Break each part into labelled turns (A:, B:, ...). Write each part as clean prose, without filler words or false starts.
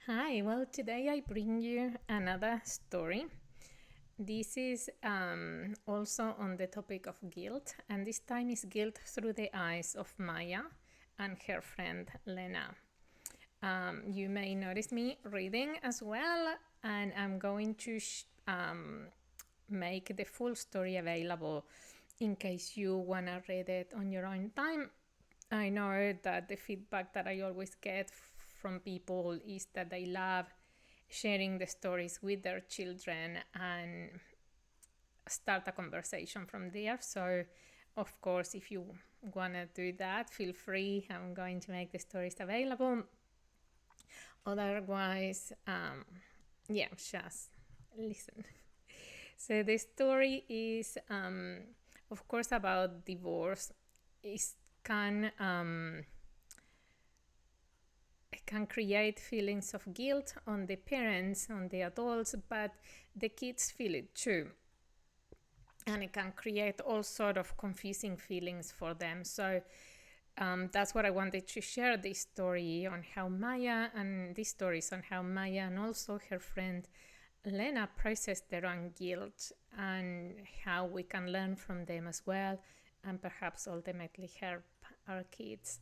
A: Hi, well, today I bring you another story. This is also on the topic of guilt, and this time is guilt through the eyes of Maya and her friend Lena. You may notice me reading as well, and I'm going to make the full story available in case you want to read it on your own time. I know that the feedback that I always get from people is that they love sharing the stories with their children and start a conversation from there. So, of course, if you want to do that, feel free. I'm going to make the stories available. Otherwise, yeah, just listen. So, the story is, of course, about divorce. It can create feelings of guilt on the parents, on the adults, but the kids feel it too. And it can create all sort of confusing feelings for them. So that's what I wanted to share this story on how Maya and these stories on how Maya and also her friend Lena process their own guilt and how we can learn from them as well and perhaps ultimately help our kids.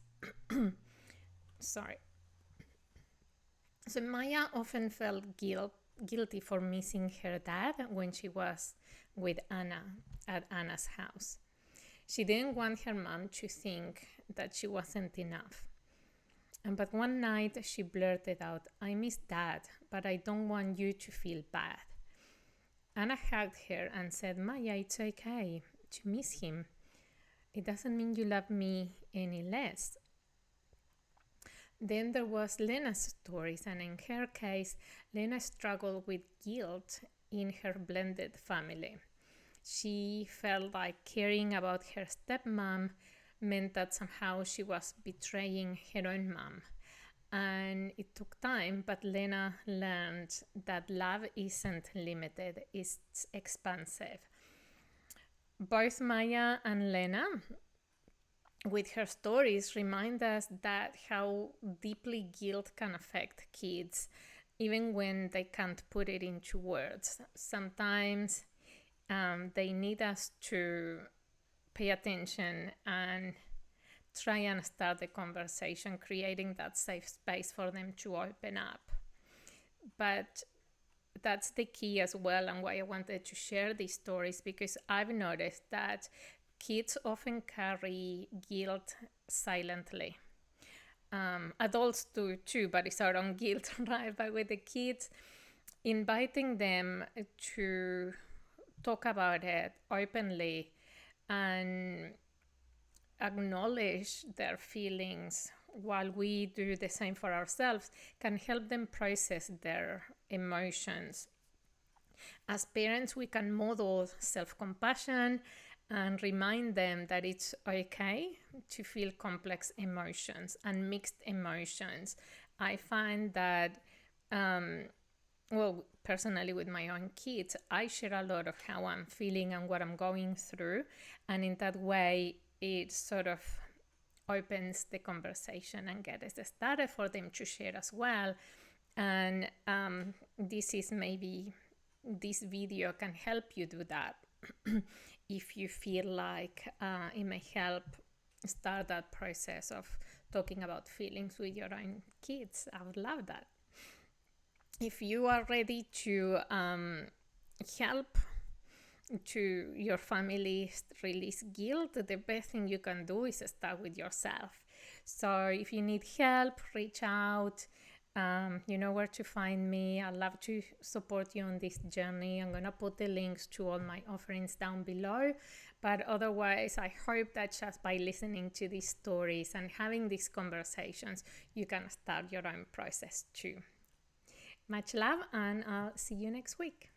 A: Sorry. So Maya often felt guilty for missing her dad when she was with Anna at Anna's house. She didn't want her mom to think that she wasn't enough. But one night she blurted out, "I miss dad, but I don't want you to feel bad." Anna hugged her and said, "Maya, it's okay to miss him. It doesn't mean you love me any less." Then there was Lena's stories, and in her case, Lena struggled with guilt in her blended family. She felt like caring about her stepmom meant that somehow she was betraying her own mom. And it took time, but Lena learned that love isn't limited, it's expansive. Both Maya and Lena, with her stories, remind us that how deeply guilt can affect kids, even when they can't put it into words. Sometimes they need us to pay attention and try and start the conversation, creating that safe space for them to open up. But that's the key as well, and why I wanted to share these stories, because I've noticed that kids often carry guilt silently. Adults do too, but it's our own guilt, right? But with the kids, inviting them to talk about it openly and acknowledge their feelings while we do the same for ourselves can help them process their emotions. As parents, we can model self compassion and remind them that it's okay to feel complex emotions and mixed emotions. I find that, personally, with my own kids, I share a lot of how I'm feeling and what I'm going through. And in that way, it sort of opens the conversation and gets started for them to share as well. And this video can help you do that. If you feel like it may help start that process of talking about feelings with your own kids, I would love that. If you are ready to help to your family release guilt, the best thing you can do is start with yourself. So if you need help, reach out. You know where to find me. I'd love to support you on this journey. I'm going to put the links to all my offerings down below. But otherwise, I hope that just by listening to these stories and having these conversations, you can start your own process too. Much love, and I'll see you next week.